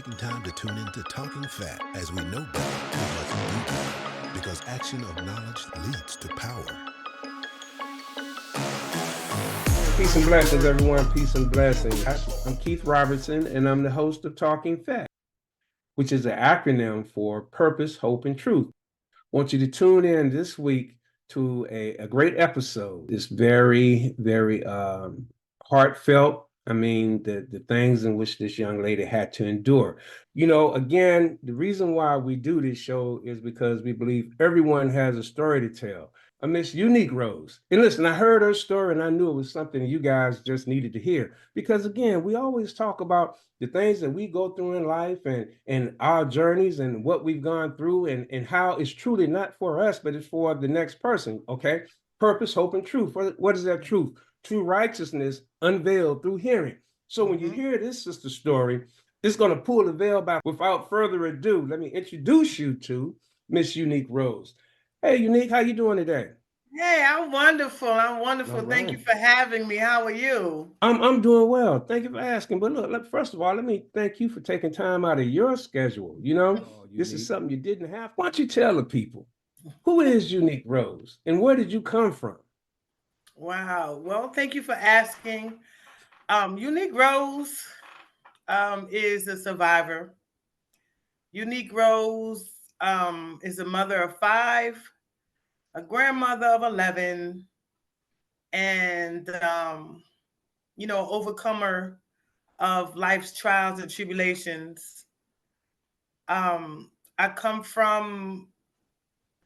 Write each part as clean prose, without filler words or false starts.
taking time to tune in to Talking Fat as we know better to do better. Because action of knowledge leads to power. Peace and blessings, everyone. Peace and blessings. I'm Keith Robertson, and I'm the host of Talking Fat, which is an acronym for Purpose, Hope, and Truth. I want you to tune in this week to a great episode. It's very, very heartfelt. I mean, the things in which this young lady had to endure. Again, the reason why we do this show is because we believe everyone has a story to tell. Miss Uniqe Roze. And listen, I heard her story and I knew it was something you guys just needed to hear. Because again, we always talk about the things that we go through in life and our journeys and what we've gone through and how it's truly not for us, but it's for the next person. Okay. Purpose, hope, and truth. What is that truth? True righteousness unveiled through hearing. So when you hear this sister story, it's going to pull the veil back. Without further ado, let me introduce you to Miss Uniqe Roze. Hey, Uniqe, how you doing today? Hey, I'm wonderful. I'm All wonderful. Thank you right. for having me. How are you? I'm doing well. Thank you for asking. But look, first of all, let me thank you for taking time out of your schedule. This is something you didn't have. Why don't you tell the people who is Uniqe Roze and where did you come from? Wow. Well, thank you for asking. Unique Rose is a survivor. Unique Rose is a mother of five, a grandmother of 11, and, overcomer of life's trials and tribulations. I come from,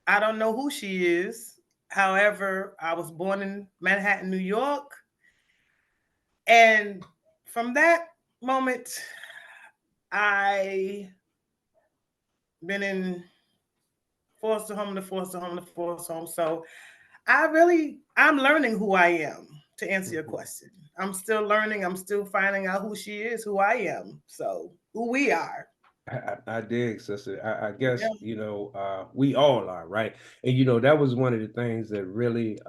I don't know who she is. However, I was born in Manhattan, New York. And from that moment, I been in foster home to foster home to foster home. So I'm learning who I am, to answer your Mhm. question. I'm still learning. I'm still finding out who she is, who I am. So who we are. I dig, sister. I Yeah. guess, we all are, right? And, that was one of the things that really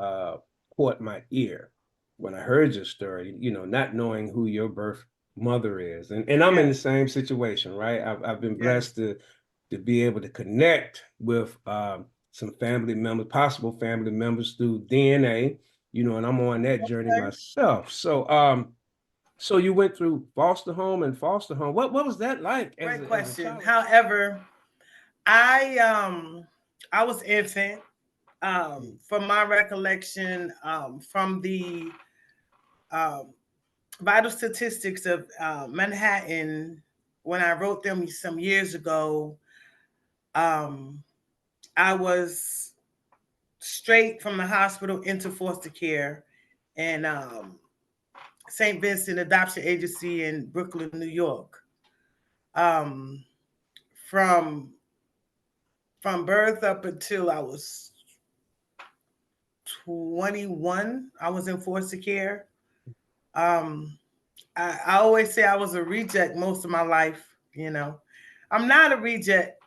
caught my ear when I heard your story, not knowing who your birth mother is. And I'm in the Yes. same situation, right? I've been Yes. blessed to be able to connect with some family members, possible family members through DNA, and I'm on that journey Okay. myself. So you went through foster home and foster home. What was that like as Great a question. child? However, I um I was infant. From my recollection, from the um, vital statistics of Manhattan, when I wrote them some years ago, um, I was straight from the hospital into foster care and St. Vincent Adoption Agency in Brooklyn, New York. Um, from from birth up until I was 21, I was in foster care. Um, I always say I was a reject most of my life. I'm not a reject.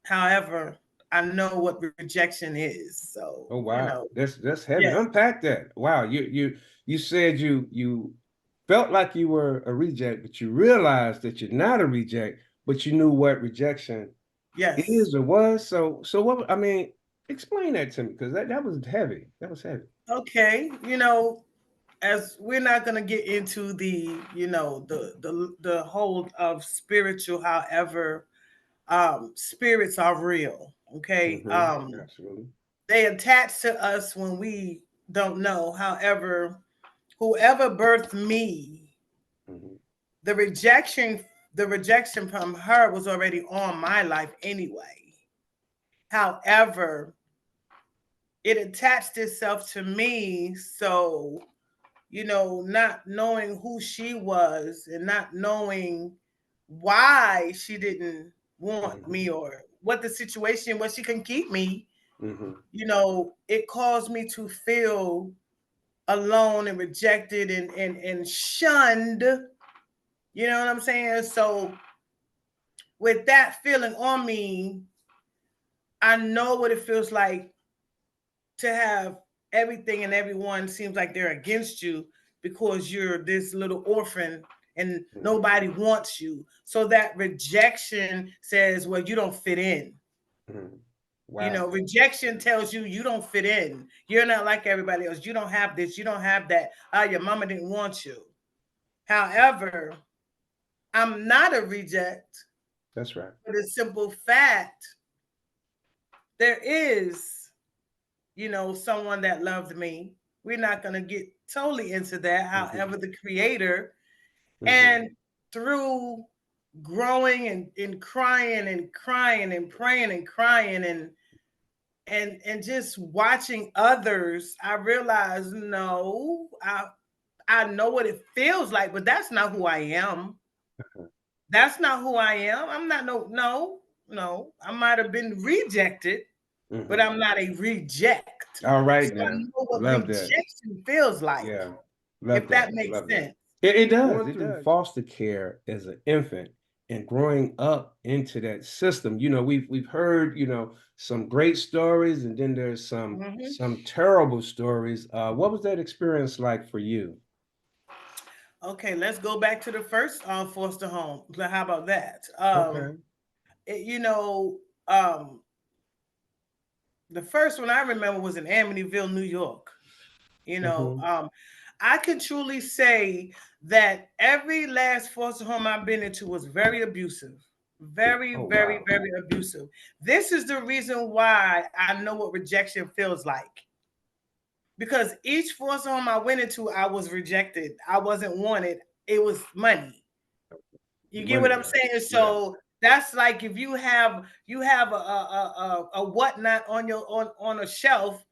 However, I know what rejection is. Oh So, wow, that's heavy. yes, Unpack that. Wow, you said you felt like you were a reject, but you realized that you're not a reject, but you knew what rejection yes. is or was. So what? I mean, explain that to me because that was heavy. That was heavy. Okay. As we're not gonna get into the whole of spiritual, however, spirits are real. Okay. Absolutely. They attach to us when we don't know. However, whoever birthed me, Hmm. the rejection the rejection from her was already on my life anyway. However, it attached itself to me. So, not knowing who she was and not knowing why she didn't want Hmm. me or what the situation was, she couldn't keep me. Hmm. It caused me to feel alone and rejected and shunned. You know what I'm saying? So with that feeling on me, I know what it feels like to have everything and everyone seems like they're against you because you're this little orphan and nobody wants you. So that rejection says, well, you don't fit in. Wow. You know, rejection tells you you don't fit in. You're not like everybody else. You don't have this. You don't have that. Your mama didn't want you. However, I'm not a reject. That's right. For the simple fact, there is, you know, someone that loved me. We're not going to get totally into that. However, the creator, and through growing and crying and crying and praying and crying and just watching others, I realized, no, I know what it feels like, but that's not who I am. That's not who I am. I'm not no. I might have been rejected, but I'm not a reject. All right, So now. I know what Love rejection feels like. Yeah. If that makes sense. It does. Going through foster care as an infant and growing up into that system, you know, we've heard, you know, some great stories, and then there's some terrible stories. What was that experience like for you? Okay, let's go back to the first foster home. How about that? Okay. You know, the first one I remember was in Amityville, New York. You know, I can truly say that every last foster home I've been into was very abusive. Very, very, very abusive. This is the reason why I know what rejection feels like. Because each foster home I went into, I was rejected. I wasn't wanted. It was money. You get what I'm saying? So that's like if you have a whatnot on your on a shelf,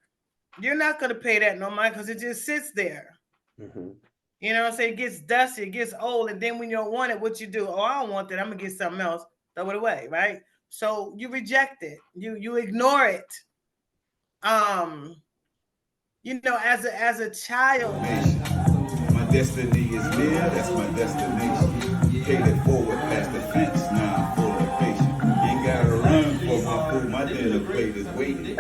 you're not gonna pay that no mind because it just sits there. You know what I'm saying? It gets dusty, it gets old, and then when you don't want it, what you do? Oh, I don't want that. I'm gonna get something else. Throw it away, right? So you reject it. You ignore it. You know, as a child. My destiny is near. That's my destination. Paid it forward past the fence. Now I'm full of patience. Ain't gotta run for my food. My dinner plate is waiting.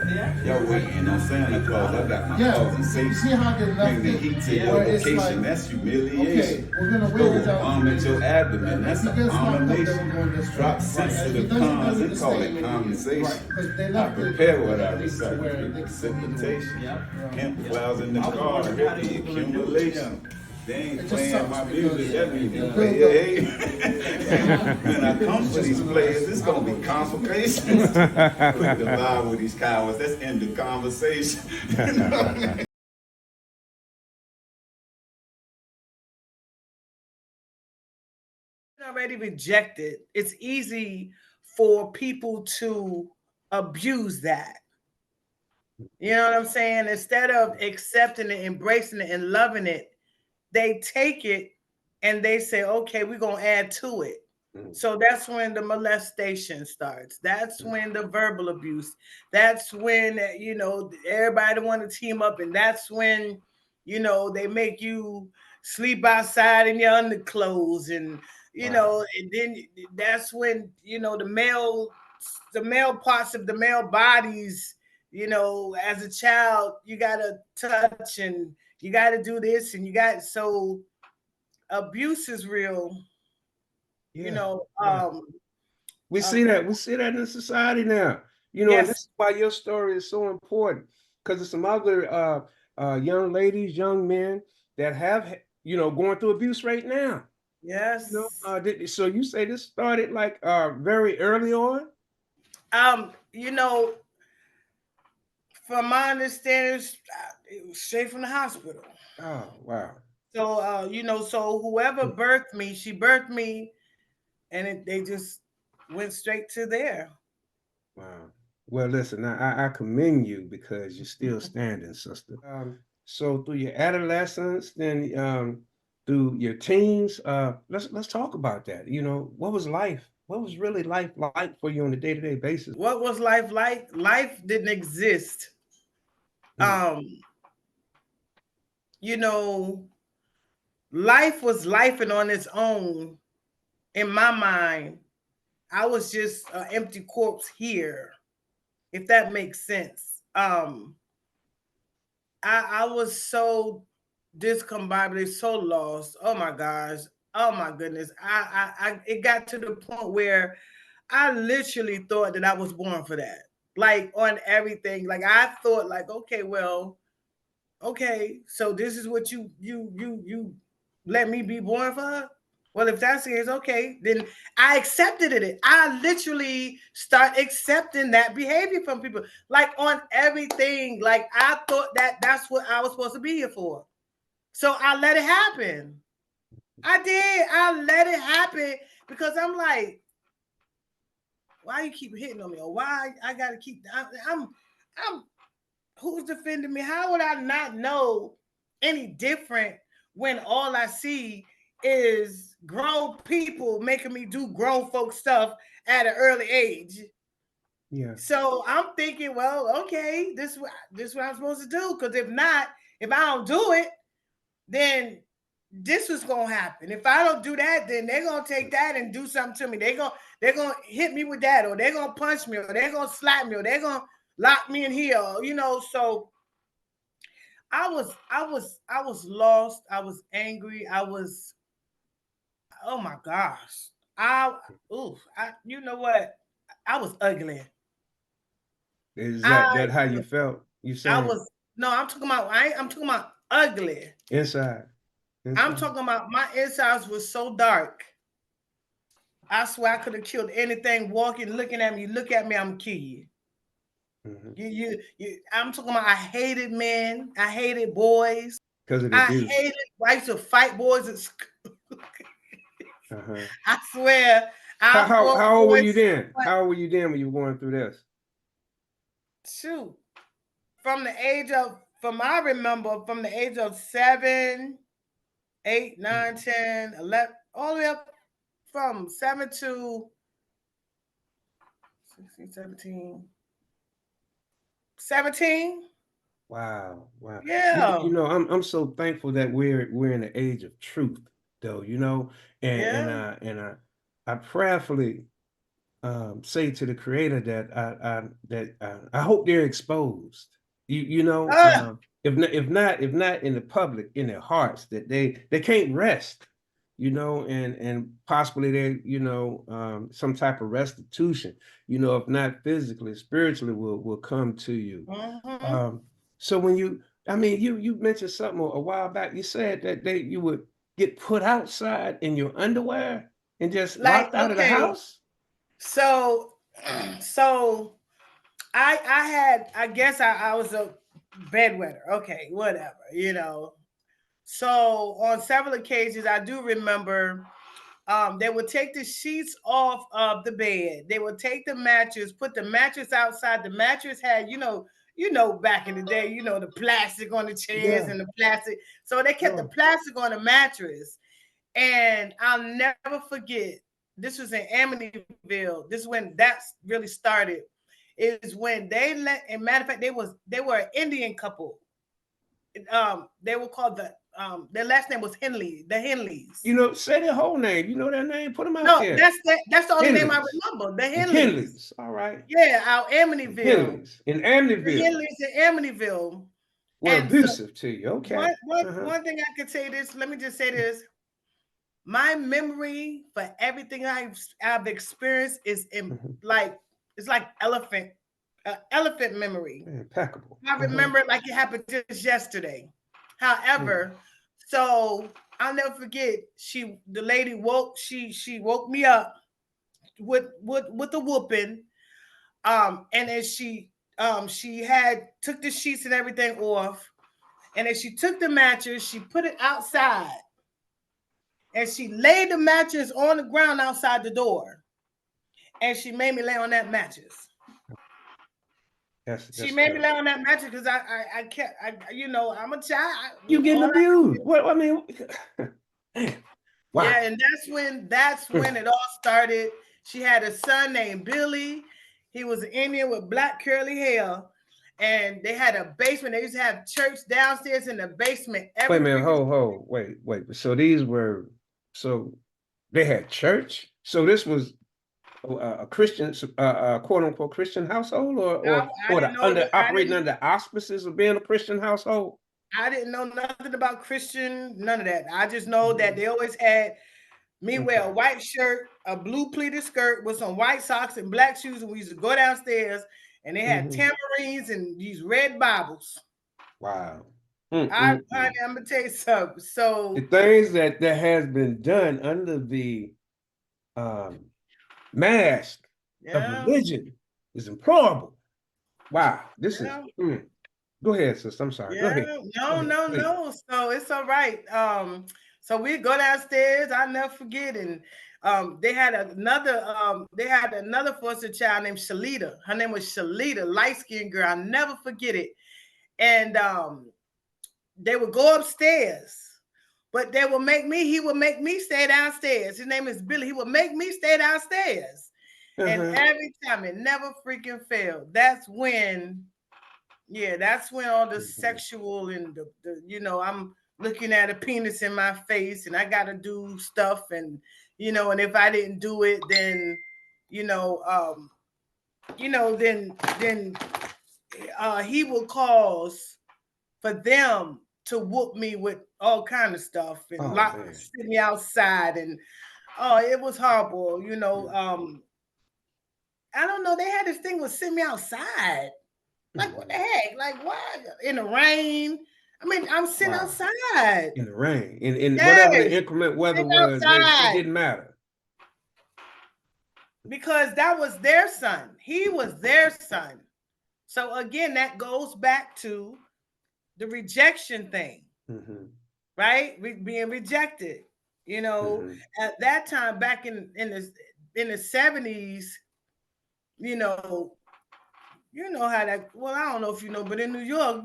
Y'all waiting on Santa Claus. I got my compensation. See how they left Bring the heat to your location. Like, that's humiliation. Okay, we're gonna wait Throw a bomb at your abdomen. That's an abomination. Drop sensitive cons and call it compensation. I prepare what I recite with precipitation. Camp flowers in the garden. The accumulation. They ain't playing my music, that music play. When I come for these players, it's gonna be complications. Quit the lie with these cowards, let's end the conversation. Already rejected. It's easy for people to abuse that. You know what I'm saying? Instead of accepting it, embracing it, and loving it, they take it and they say, okay, we're going to add to it. So that's when the molestation starts. That's when the verbal abuse. That's when, you know, everybody want to team up. And that's when, you know, they make you sleep outside in your underclothes. And, you know, and then that's when, you know, the male parts of the male bodies, you know, as a child, you got to touch and you got to do this and you got, so abuse is real. You know, we see that in society now. You know, and this is why your story is so important, because there's some other young ladies, young men that have, you know, going through abuse right now. Yes. You know, so you say this started like very early on? You know, from my understanding, it was straight from the hospital. Oh, wow. So, you know, so whoever birthed me, she birthed me, and they just went straight to there. Wow. Well, listen, I commend you because you're still standing, sister. So through your adolescence, then through your teens, let's talk about that. You know, what was life? What was really life like for you on a day-to-day basis? What was life like? Life didn't exist. You know, life was lifing on its own. In my mind, I was just an empty corpse here, if that makes sense. I was so discombobulated, so lost. Oh my gosh. Oh my goodness. It got to the point where I literally thought that I was born for that. Like on everything. Like I thought like, okay, well, okay, so this is what you let me be born for? Well, if that's the case, okay, then I accepted it. I literally start accepting that behavior from people, like on everything. Like I thought that that's what I was supposed to be here for. So I let it happen. I did. I let it happen because I'm like, why you keep hitting on me, or why I gotta keep? I'm who's defending me? How would I not know any different when all I see is grown people making me do grown folk stuff at an early age? Yeah. So I'm thinking, well, okay, this is what I'm supposed to do. Because if not, if I don't do it, then this was gonna happen. If I don't do that, then they're gonna take that and do something to me. They're gonna hit me with that, or they're gonna punch me, or they're gonna slap me, or they're gonna lock me in here, so I was lost. I was angry. Oh my gosh. You know what? I was ugly. Is that I how you felt? You I saying was no, I'm talking about ugly. inside? I'm Inside. talking about my insides was so dark. I swear I could have killed anything walking, looking at me. Look at me, I'm gonna kill you. Mhm. I'm talking about I hated men, I hated boys, Because of the I abuse. hated I used to fight boys at school. Uh-huh. I swear, How, I how fought how old were you boys. then? How old were you then when you were going through this? Shoot, I remember from the age of 7, 8, 9, 10, 11, all the way up from 7 to 16, 17. 17? Wow, wow. Yeah. I'm so thankful that we're in the age of truth, though, and Yeah. I prayerfully say to the Creator that I hope they're exposed. Ah, If not in the public, in their hearts, that they can't rest, and possibly they, some type of restitution, if not physically, spiritually will come to you. mhm. Um, so when you mentioned something a while back. You said that you would get put outside in your underwear and just Like, locked out of the okay, house. so so I guess I was a bedwetter. Okay, whatever. So on several occasions, I do remember they would take the sheets off of the bed. They would take the mattress, put the mattress outside. The mattress had, back in the day, the plastic on the chairs Yeah, and the plastic. So they kept the sure. plastic on the mattress. And I'll never forget, this was in Amityville. This is when that's really started. Is when and matter of fact, they were an Indian couple. They were called their last name was Henley, the Henleys. Say their whole name. You know their name. Put them out No, there. that's the only name I Henleys. remember. The The Henleys. Henleys. All right. Yeah, out Amityville. Henleys in The Amityville Henleys in Amityville. were And so abusive to you. Okay. one one Uh-huh. one thing I could say this, let me just say this. My memory for everything I've experienced is Mhm. it's like elephant memory. Impeccable. I Uh-huh. remember it like it happened just yesterday. Mm. However, so I'll never forget. The lady she woke me up with a whooping. And then she had took the sheets and everything off, and then she took the mattress, she put it outside, and she laid the mattress on the ground outside the door, and she made me lay on that mattress. She That's made me lay terrible. on that mattress because I can't, I'm a child. You getting All abused? What I mean? Man, Yeah, wow. and that's when it all started. She had a son named Billy. He was an Indian with black curly hair. And they had a basement. They used to have church downstairs in the basement. Wait a Every minute. freaking Wait. So so they had church. So this was a Christian, quote unquote Christian household, I or didn't the know that operating under the auspices of being a Christian household. I didn't know nothing about Christian, none of that. I just know that Mhm. they always had Me wear a white shirt, a blue pleated skirt with some white socks and black shoes, and we used to go downstairs, and they had tamarines and these red Bibles. Wow. I'm gonna tell you something. So the things that has been done under the mask of religion is implorable. Wow, this is. Go ahead, sis. I'm sorry. Yeah, go ahead. no. So it's all right. So we go downstairs. I'll never forget. And they had another foster child named Shalita. Her name was Shalita, light-skinned girl. I'll never forget it. And they would go upstairs, but he would make me stay downstairs. His name is Billy. He would make me stay downstairs. And every time it never freaking failed. That's when all the sexual and the I'm looking at a penis in my face and I got to do stuff. And, and if I didn't do it, then, then he will cause for them to whoop me with all kind of stuff and sit me outside. And, it was horrible. I don't know. They had this thing with sit me outside. Like, what the heck? Like, what? In the rain? I mean, I'm sitting outside. In the rain. In whatever the inclement weather was, it didn't matter. Because that was their son. He was their son. So, again, that goes back to the rejection thing. Right? Being rejected. At that time, back in the 70s, you know how that, well, I don't know if you know, but in New York,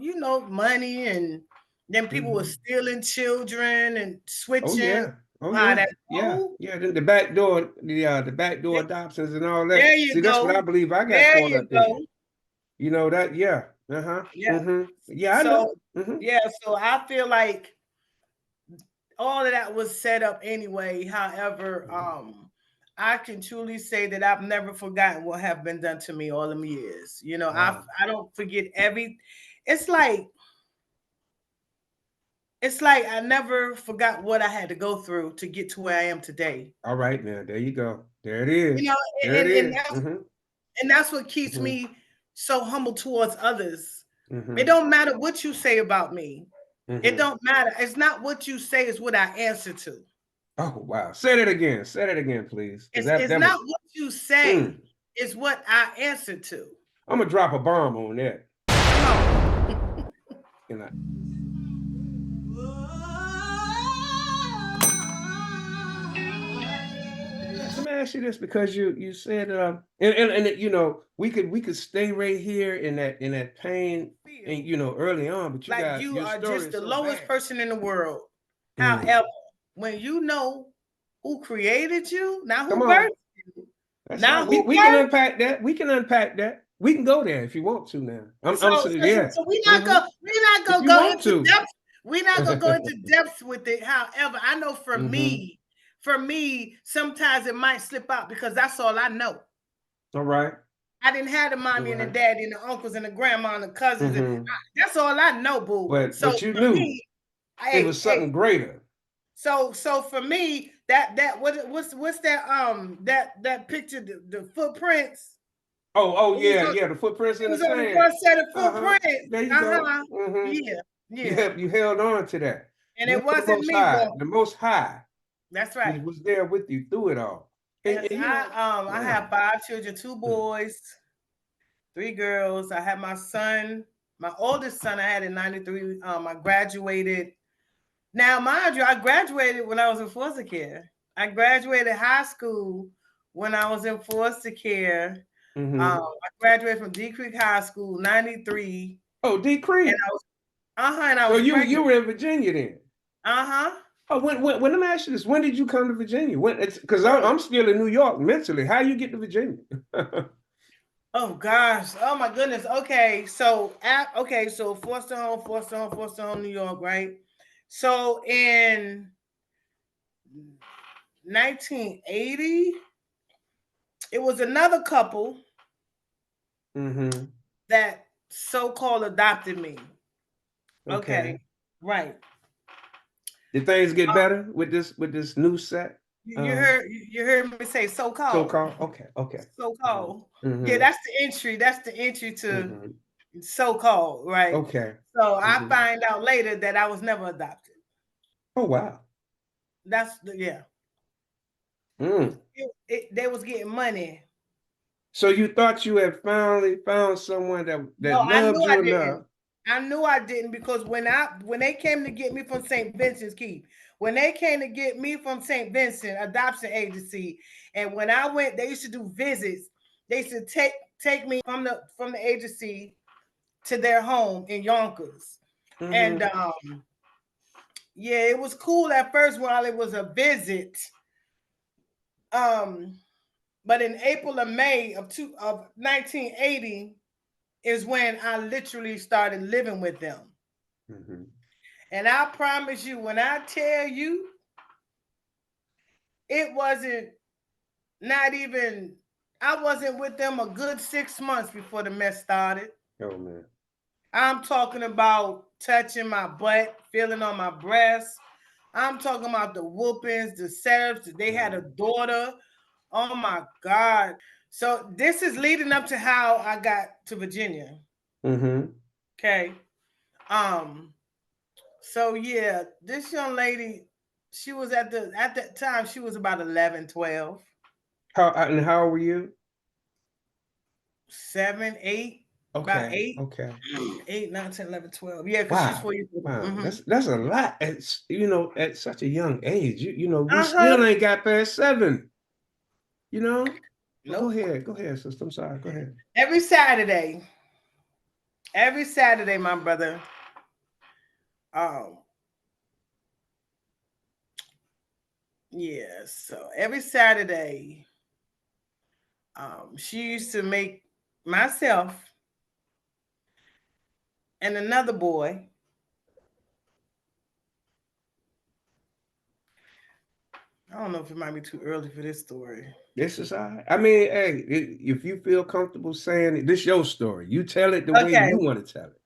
money, and then people were stealing children and switching. The back door, the back door adoptions and all that. There you go. That's what I believe I got caught up in. That, yeah. Yeah, I know. Yeah, so I feel like all of that was set up anyway. However, I can truly say that I've never forgotten what have been done to me all them years. I don't forget it's like I never forgot what I had to go through to get to where I am today. All right, now there you go. There it is. And that's what keeps me so humble towards others. It don't matter what you say about me. It don't matter. It's not what you say, it's what I answer to. Oh, wow. Say that again. Say that again, please. It's not what you say. It's what I answer to. I'm going to drop a bomb on that. Let me ask you this, because you said, and we could stay right here in that pain, and early on, but you are just the lowest person in the world. However, when you know who created you, now who birthed you. Now we can unpack that. We can unpack that. We can go there if you want to now. So we're not gonna go into depth. We're not gonna go into depth with it. However, I know for me, sometimes it might slip out because that's all I know. All right. I didn't have the mommy and the daddy and the uncles and the grandma and the cousins. And that's all I know, boo. But you knew it was something greater. So for me, what's that picture, the footprints? The footprints in the sand. The first set of footprints. There you go. Yeah. You held on to that. And it wasn't me. The Most High. That's right. He was there with you through it all. I have 5 children, 2 boys, 3 girls. I have my son, my oldest son. I had in '93. I graduated. Now, mind you, I graduated when I was in foster care. I graduated high school when I was in foster care. I graduated from D Creek High School, '93. Oh, D Creek. And I was so you were in Virginia then? Oh, when let me ask you this. When did you come to Virginia? Because I'm still in New York mentally. How you get to Virginia? Oh gosh. Oh my goodness. Okay. So foster home, New York, right? So in 1980, it was another couple that so-called adopted me. Okay. Right. Did things get better with this new set? You heard me say so-called. So-called. Okay. So-called. Mm-hmm. Yeah, that's the entry. That's the entry to so-called, right? Okay. So I find out later that I was never adopted. Oh wow. That's the they was getting money. So you thought you had finally found someone that No, I loved knew you I enough. didn't. I knew I didn't because when they came to get me from St. Vincent's Key, when they came to get me from St. Vincent Adoption Agency, and when I went, they used to do visits. They used to take me from the agency to their home in Yonkers, and yeah, it was cool at first while it was a visit. But in April or May of 1980 is when I literally started living with them. And I promise you, when I tell you, it wasn't not even, I wasn't with them a good 6 months before the mess started. Oh man. I'm talking about touching my butt, feeling on my breast. I'm talking about the whoopings, the setups. They had a daughter. Oh my God. So this is leading up to how I got to Virginia. Okay. So yeah, this young lady, she was at that time, she was about 11, 12. How were you? 7, 8. Okay. About 8. Okay. 8, 9, 10, 11, 12. Yeah, because she's 4 years old. Wow. That's a lot at such a young age. We Uh-huh. still ain't got past 7. Nope. Go ahead, sister. I'm sorry. Go ahead. Every Saturday, my brother. Yeah, so every Saturday, she used to make myself and another boy. I don't know if it might be too early for this story. This is all right. I mean, hey, if you feel comfortable saying it, this is your story. You tell it the way you want to tell it.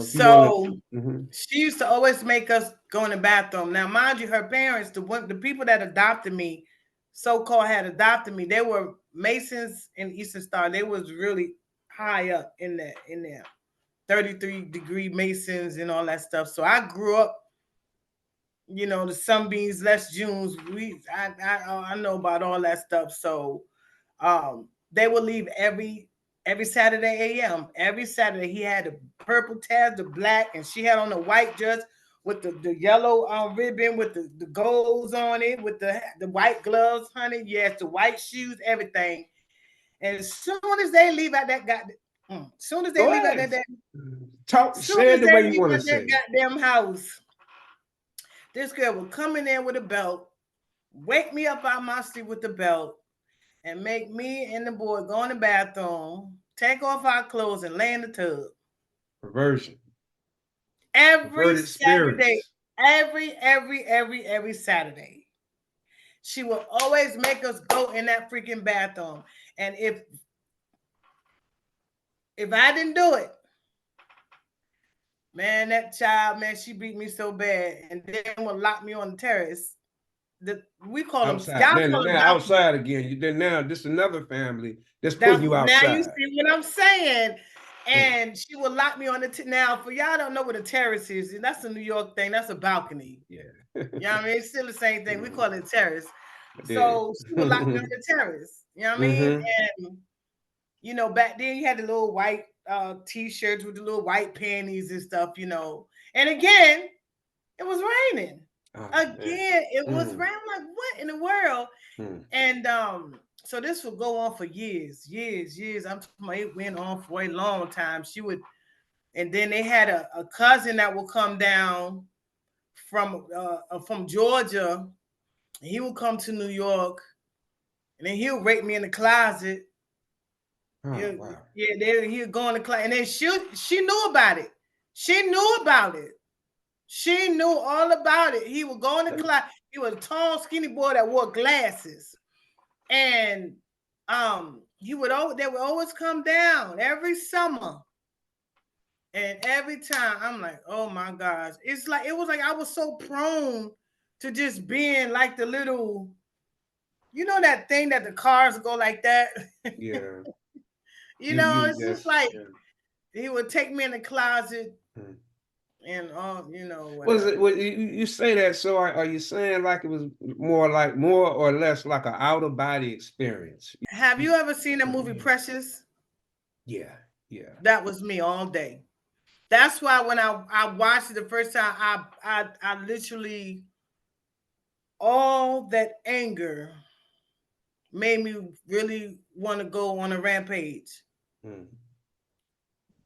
So she used to always make us go in the bathroom. Now, mind you, her parents, the people that adopted me, so-called had adopted me, they were Masons in Eastern Star. They was really high up in there, 33-degree Masons and all that stuff. So I grew up, the Sunbeams, Les Junes. I know about all that stuff. So they would leave every Saturday a.m. Every Saturday he had the purple tabs, the black, and she had on the white dress with the yellow ribbon with the golds on it, with the white gloves, honey. Yes, the white shoes, everything. And as soon as they leave out that goddamn, soon as they leave out that goddamn house, this girl would come in there with a belt, wake me up out my sleep with the belt, and make me and the boy go in the bathroom, take off our clothes, and lay in the tub. Perversion. Every Saturday, every Saturday, she will always make us go in that freaking bathroom. And if I didn't do it, man, that child, man, she beat me so bad, and then would lock me on the terrace. We call outside. them now outside again. Now this another family that's putting you outside. Now you see what I'm saying. And she will lock me on the now. For y'all don't know what a terrace is, that's a New York thing. That's a balcony. Yeah. You know what I mean? It's still the same thing. We call it terrace. So she would lock me on the terrace. You know what I mean? And back then you had the little white t-shirts with the little white panties and stuff, And again, it was raining. It was raining. I'm like, what in the world? And so this would go on for years. I'm talking about it went on for a long time. And then they had a cousin that would come down from Georgia. And he would come to New York, and then he'll rape me in the closet. Wow. Yeah, he'll go in the closet, and then she knew about it. She knew about it. She knew all about it. He would go in the closet. He was a tall, skinny boy that wore glasses. And they would always come down every summer. And every time I'm like, oh my gosh. It was like I was so prone to just being like the little You know that thing that the cars go like that? Yeah. It's just like yeah. he would take me in the closet Hmm. and Was whatever. it? You say that? So are you saying like it was more or less like an out of body experience? Have you ever seen the movie Precious? Yeah, yeah. That was me all day. That's why when I watched it the first time, I literally, all that anger made me really want to go on a rampage. Mm.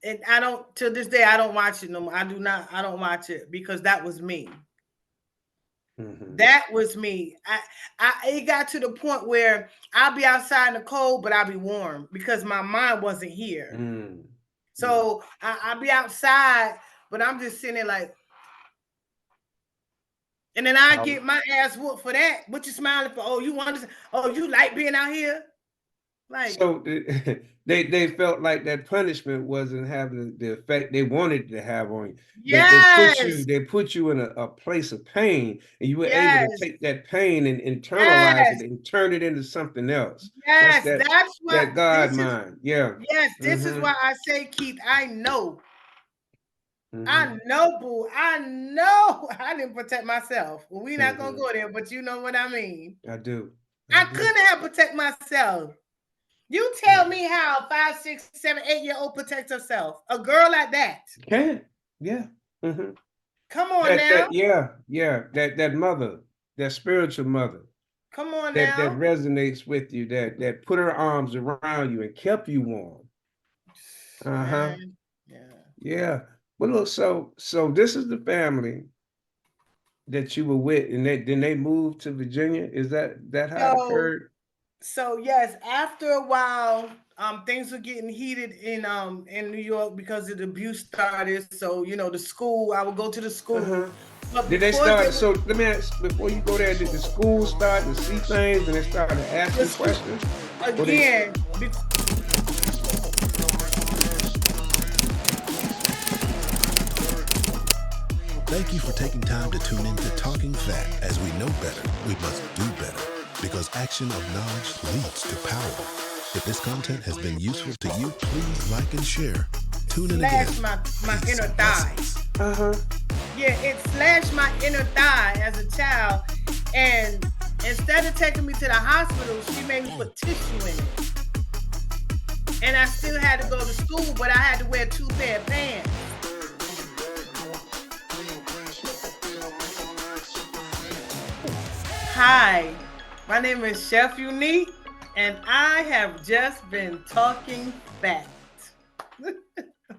And I don't, to this day, I don't watch it no more. I don't watch it because that was me. Mm-hmm. That was me. It got to the point where I'll be outside in the cold, but I'll be warm because my mind wasn't here. Mm. So I'll be outside, but I'm just sitting there like, and then I get my ass whooped for that. What you smiling for? Oh, you want to? Oh, you like being out here? Like, So they felt like that punishment wasn't having the effect they wanted to have on you. yes, They put you in a place of pain, and you were able to yes, take that pain and internalize it yes, and turn it into something else. That's yes. That's what that God this is. mind. Yeah. Yes, this is Mm-hmm. why I say, Keith. I know. Mm-hmm. I know, boo. I know I didn't protect myself. Well, we're not gonna Mm-hmm. go there, but you know what I mean. I do. I couldn't have protect myself. You tell me how 5, 6, 7, 8-year-old protects herself. A girl like that. Can. Yeah. Mm-hmm. Come on now. That mother, that spiritual mother. Come on That now. resonates with you, that put her arms around you and kept you warm. Uh-huh. Yeah. Well, look, so this is the family that you were with, and then they moved to Virginia. Is that how it occurred? So yes, after a while, things were getting heated in New York because of the abuse started. So the school, I would go to the school. But Did they start? So let me ask before you go there. Did the school start to see things and they started asking questions? Again, Thank you for taking time to tune in to Talking Fat. As we know better, we must do better. Because action of knowledge leads to power. If this content has been useful to you, please like and share. Tune in again. Slashed my inner thigh. Yeah, it slashed my inner thigh as a child. And instead of taking me to the hospital, she made me put tissue in it. And I still had to go to school, but I had to wear 2 pair of pants. Hi, my name is Chef Unique, and I have just been talking fat.